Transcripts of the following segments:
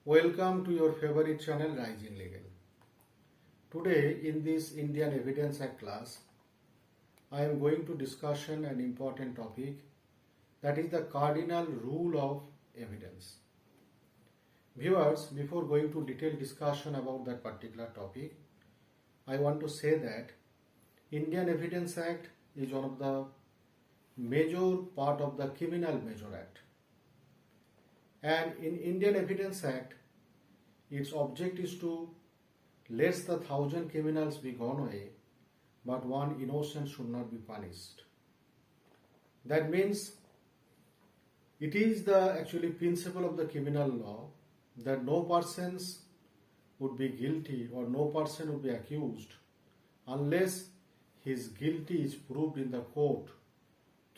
Welcome to your favorite channel Rise in Legal. Today in this Indian Evidence Act class, I am going to discussion an important topic, that is the cardinal rule of evidence. Viewers, before going to detailed discussion about that particular topic, I want to say that Indian Evidence Act is one of the major part of the Criminal Measure Act. And in Indian Evidence Act, its object is to let the 1,000 criminals be gone away, but one innocent should not be punished. That means it is the actually principle of the criminal law that no persons would be guilty or no person would be accused unless his guilty is proved in the court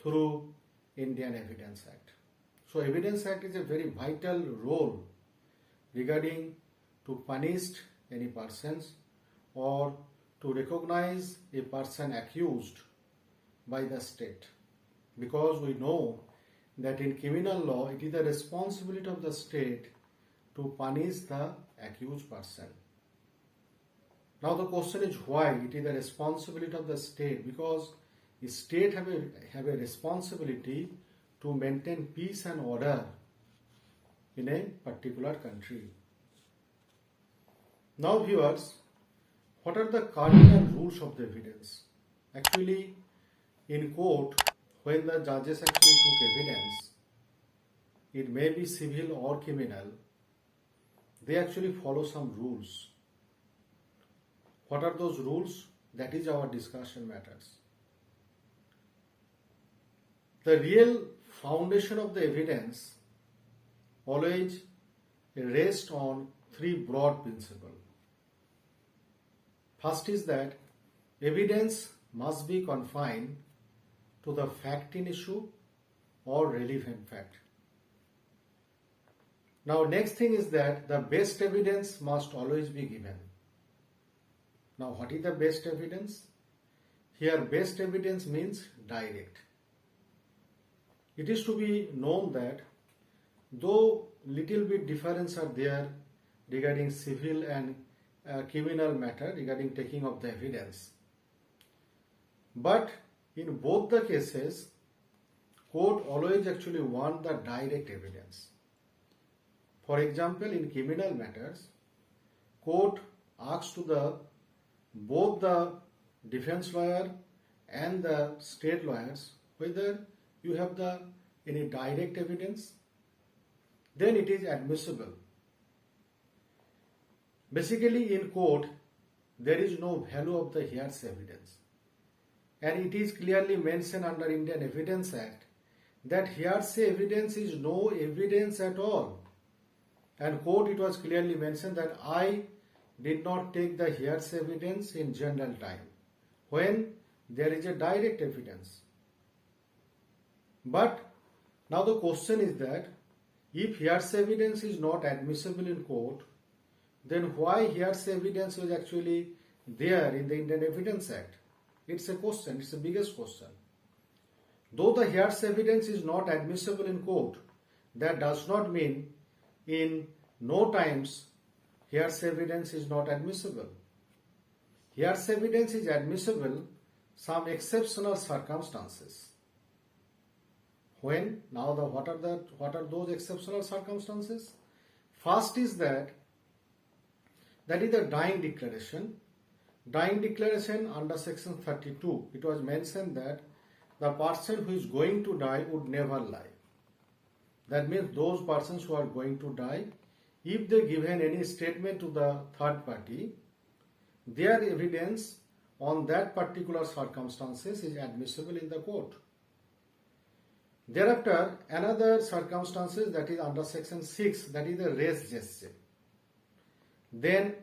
through Indian Evidence Act. So Evidence Act is a very vital role regarding to punish any persons or to recognize a person accused by the state, because we know that in criminal law it is the responsibility of the state to punish the accused person. Now the question is why it is the responsibility of the state, because the state have a responsibility to maintain peace and order in a particular country. Now viewers, what are the cardinal rules of the evidence? Actually, in court, when the judges actually took evidence, it may be civil or criminal, they actually follow some rules. What are those rules? That is our discussion matters. The real foundation of the evidence always rests on three broad principles. First is that evidence must be confined to the fact in issue or relevant fact. Now next thing is that the best evidence must always be given. Now what is the best evidence? Here best evidence means direct. It is to be known that though little bit difference are there regarding civil and criminal matter regarding taking of the evidence, but in both the cases court always actually want the direct evidence. For example, in criminal matters, court asks to both the defense lawyer and the state lawyers whether you have any direct evidence, then it is admissible. Basically in court there is no value of the hearsay evidence, and it is clearly mentioned under Indian Evidence Act that hearsay evidence is no evidence at all. And court, it was clearly mentioned that I did not take the hearsay evidence in general time when there is a direct evidence. But now the question is that if hearsay evidence is not admissible in court, then why hearsay evidence was actually there in the Indian Evidence Act? It's a question, it's the biggest question. Though the hearsay evidence is not admissible in court, that does not mean in no times hearsay evidence is not admissible. Hearsay evidence is admissible some exceptional circumstances. When? Now what are those exceptional circumstances? First is that is the dying declaration. Dying declaration under section 32, it was mentioned that the person who is going to die would never lie. That means those persons who are going to die, if they given any statement to the third party, their evidence on that particular circumstances is admissible in the court. Thereafter, another circumstances, that is under section 6, that is the res gestae. Then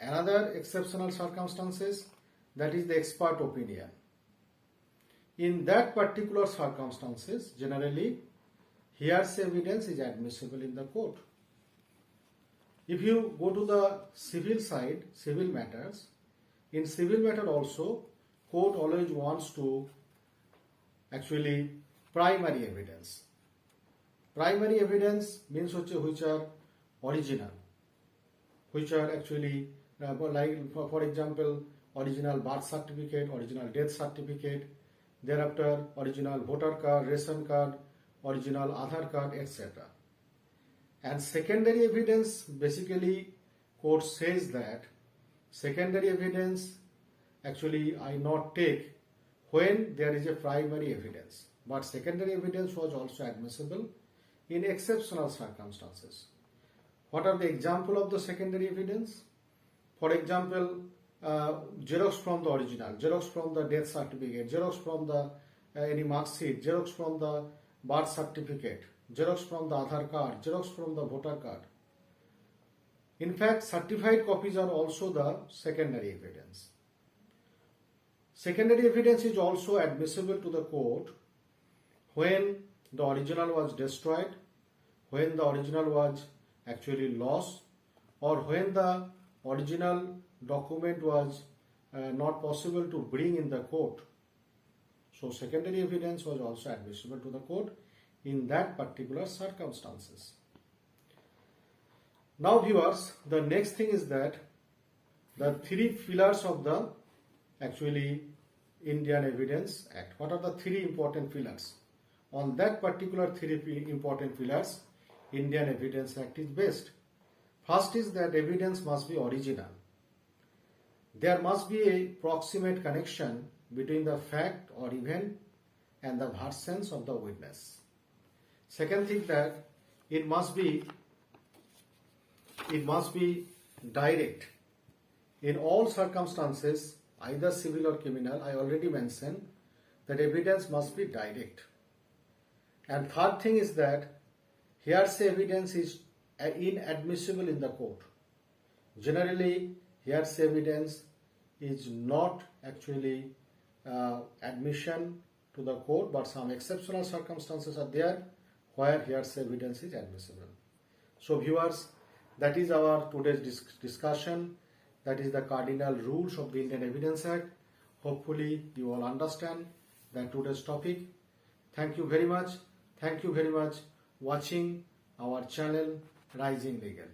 another exceptional circumstances, that is the expert opinion. In that particular circumstances, generally hearsay evidence is admissible in the court. If you go to the civil side, civil matters, in civil matter also, court always wants to actually primary evidence. Primary evidence means which are original. which are actually for example, original birth certificate, original death certificate, thereafter original voter card, ration card, original Aadhaar card, etc. And secondary evidence, basically court says that secondary evidence actually I not take when there is a primary evidence, but secondary evidence was also admissible in exceptional circumstances. What are the example of the secondary evidence? For example, xerox from the original, xerox from the death certificate, xerox from the any mark sheet, xerox from the birth certificate, xerox from the Aadhaar card, xerox from the voter card. In fact, certified copies are also the secondary evidence. Secondary evidence is also admissible to the court when the original was destroyed, when the original was actually lost, or when the original document was not possible to bring in the court. So secondary evidence was also admissible to the court in that particular circumstances. Now viewers, the next thing is that the three pillars of the actually Indian Evidence Act. What are the three important pillars? On that particular three important pillars, Indian Evidence Act is based. First is that evidence must be original. There must be a proximate connection between the fact or event and the versions of the witness. Second thing that it must be direct. In all circumstances, either civil or criminal, I already mentioned that evidence must be direct. And third thing is that hearsay evidence is inadmissible in the court. Generally, hearsay evidence is not actually admission to the court, but some exceptional circumstances are there where hearsay evidence is admissible. So viewers, that is our today's discussion. That is the cardinal rules of the Indian Evidence Act. Hopefully you all understand that today's topic. Thank you very much. Thank you very much watching our channel Rising Legal.